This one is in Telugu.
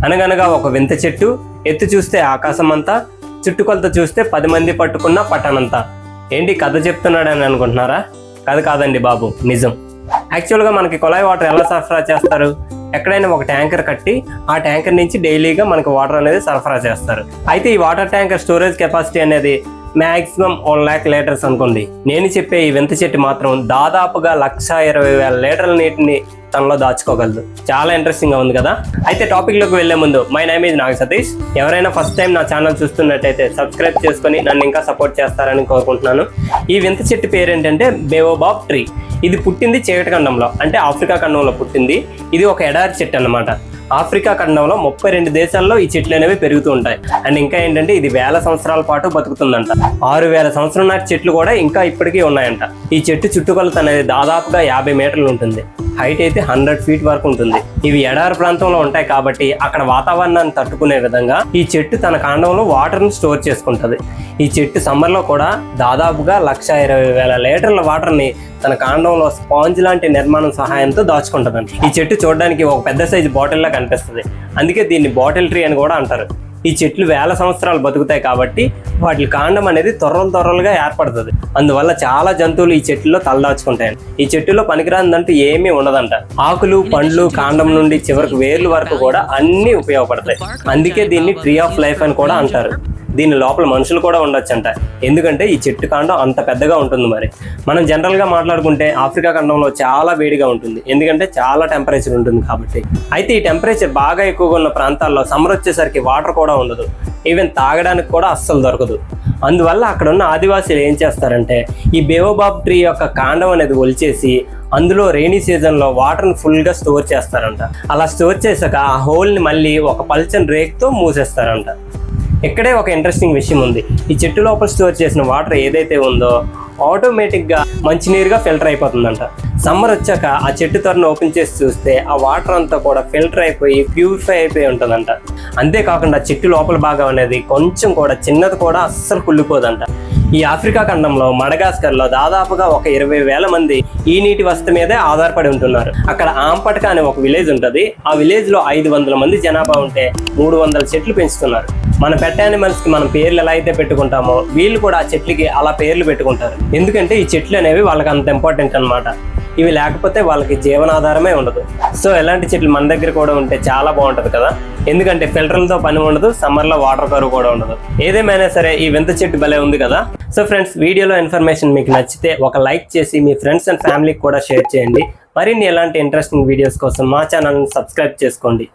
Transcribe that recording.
అనగనగా ఒక వింత చెట్టు, ఎత్తు చూస్తే ఆకాశమంతా, చుట్టుకొలత చూస్తే 10 మంది పట్టుకున్న పట్టణంతా. ఏంటి కథ చెప్తున్నాడని అనుకుంటున్నారా? కథ కాదండి బాబు, నిజం. యాక్చువల్గా మనకి కుళాయి వాటర్ ఎలా సరఫరా చేస్తారు? ఎక్కడైనా ఒక ట్యాంకర్ కట్టి ఆ ట్యాంకర్ నుంచి డైలీగా మనకి వాటర్ అనేది సరఫరా చేస్తారు. అయితే ఈ వాటర్ ట్యాంకర్ స్టోరేజ్ కెపాసిటీ అనేది మ్యాక్సిమం 1 lakh లీటర్స్ అనుకోండి. నేను చెప్పే ఈ వింత చెట్టు మాత్రం దాదాపుగా 1,20,000 లీటర్ల నీటిని తనలో దాచుకోగలదు. చాలా ఇంట్రెస్టింగ్ గా ఉంది కదా. అయితే టాపిక్ లోకి వెళ్లే ముందు, మై నేమ్ ఈజ్ నాగ సతీష్. ఎవరైనా ఫస్ట్ టైం నా ఛానల్ చూస్తున్నట్టయితే సబ్స్క్రైబ్ చేసుకొని నన్ను ఇంకా సపోర్ట్ చేస్తారని కోరుకుంటున్నాను. ఈ వింత చెట్టు పేరు ఏంటంటే బేవోబాబ్ ట్రీ. ఇది పుట్టింది చీకటి ఖండంలో, అంటే ఆఫ్రికా ఖండంలో పుట్టింది. ఇది ఒక ఎడారి చెట్టు అన్నమాట. ఆఫ్రికా ఖండంలో 32 దేశాల్లో ఈ చెట్లు అనేవి పెరుగుతూ ఉంటాయి. అండ్ ఇంకా ఏంటంటే ఇది 1000 సంవత్సరాల పాటు బతుకుతుందంట. 6000 సంవత్సరం నాటి చెట్లు కూడా ఇంకా ఇప్పటికీ ఉన్నాయంట. ఈ చెట్టు చుట్టుకొలత అనేది దాదాపుగా 50 మీటర్లు ఉంటుంది. హైట్ అయితే 100 feet వరకు ఉంటుంది. ఇవి ఎడారి ప్రాంతంలో ఉంటాయి కాబట్టి అక్కడ వాతావరణాన్ని తట్టుకునే విధంగా ఈ చెట్టు తన కాండంలో వాటర్ని స్టోర్ చేసుకుంటుంది. ఈ చెట్టు సమ్మర్లో కూడా దాదాపుగా 1,20,000 లీటర్ల వాటర్ని తన కాండంలో స్పాంజ్ లాంటి నిర్మాణం సహాయంతో దాచుకుంటుందండి. ఈ చెట్టు చూడడానికి ఒక పెద్ద సైజు బాటిల్ లా కనిపిస్తుంది. అందుకే దీన్ని బాటిల్ ట్రీ అని కూడా అంటారు. ఈ చెట్లు 1000 సంవత్సరాలు బతుకుతాయి కాబట్టి వాటి కాండం అనేది తొర్రలుగా ఏర్పడుతుంది. అందువల్ల చాలా జంతువులు ఈ చెట్టులో తలదాచుకుంటాయి. ఈ చెట్టులో పనికిరానిదంటూ ఏమీ ఉండదంట. ఆకులు, పండ్లు, కాండం నుండి చివరికి వేర్లు వరకు కూడా అన్ని ఉపయోగపడతాయి. అందుకే దీన్ని ట్రీ ఆఫ్ లైఫ్ అని కూడా అంటారు. దీని లోపల మనుషులు కూడా ఉండొచ్చంట. ఎందుకంటే ఈ చెట్టు కాండం అంత పెద్దగా ఉంటుంది. మరి మనం జనరల్గా మాట్లాడుకుంటే ఆఫ్రికా ఖండంలో చాలా వేడిగా ఉంటుంది, ఎందుకంటే చాలా టెంపరేచర్ ఉంటుంది కాబట్టి. అయితే ఈ టెంపరేచర్ బాగా ఎక్కువగా ఉన్న ప్రాంతాల్లో సమ్మర్ వచ్చేసరికి వాటర్ కూడా ఉండదు, ఈవెన్ తాగడానికి కూడా అస్సలు దొరకదు. అందువల్ల అక్కడ ఉన్న ఆదివాసీలు ఏం చేస్తారంటే ఈ బేవోబాబ్ ట్రీ యొక్క కాండం అనేది ఒలిచేసి అందులో రెయినీ సీజన్లో వాటర్ని ఫుల్గా స్టోర్ చేస్తారంట. అలా స్టోర్ చేశాక ఆ హోల్ని మళ్ళీ ఒక పల్చని రేక్తో మూసేస్తారంట. ఇక్కడే ఒక ఇంట్రెస్టింగ్ విషయం ఉంది. ఈ చెట్టు లోపల స్టోర్ చేసిన వాటర్ ఏదైతే ఉందో ఆటోమేటిక్గా మంచినీరుగా ఫిల్టర్ అయిపోతుందంట. సమ్మర్ వచ్చాక ఆ చెట్టు తొరను ఓపెన్ చేసి చూస్తే ఆ వాటర్ అంతా కూడా ఫిల్టర్ అయిపోయి ప్యూరిఫై అయిపోయి ఉంటుందంట. అంతేకాకుండా చెట్టు లోపల భాగం అనేది కొంచెం కూడా చిన్నది కూడా అస్సలు కుళ్ళిపోదంట. ఈ ఆఫ్రికా ఖండంలో మడగాస్కర్లో దాదాపుగా ఒక 20,000 మంది ఈ నీటి వసతి మీదే ఆధారపడి ఉంటున్నారు. అక్కడ ఆంపటక అనే ఒక విలేజ్ ఉంటుంది. ఆ విలేజ్ లో 500 మంది జనాభా ఉంటే 300 చెట్లు పెంచుతున్నారు. మన పెట్ యానిమల్స్ కి మనం పేర్లు ఎలా అయితే పెట్టుకుంటామో వీళ్ళు కూడా ఆ చెట్లకి అలా పేర్లు పెట్టుకుంటారు. ఎందుకంటే ఈ చెట్లు అనేవి వాళ్ళకి అంత ఇంపార్టెంట్ అన్నమాట. ఇవి లేకపోతే వాళ్ళకి జీవనాధారమే ఉండదు. సో ఎలాంటి చెట్లు మన దగ్గర కూడా ఉంటే చాలా బాగుంటది కదా. ఎందుకంటే ఫిల్టర్లతో పని ఉండదు, సమ్మర్లో వాటర్ కరువు కూడా ఉండదు. ఏదేమైనా సరే ఈ వింత చెట్టు భలే ఉంది కదా. సో ఫ్రెండ్స్, వీడియోలో ఇన్ఫర్మేషన్ మీకు నచ్చితే ఒక లైక్ చేసి మీ ఫ్రెండ్స్ అండ్ ఫ్యామిలీకి కూడా షేర్ చేయండి. మరిన్ని ఎలాంటి ఇంట్రెస్టింగ్ వీడియోస్ కోసం మా ఛానల్ని సబ్స్క్రైబ్ చేసుకోండి.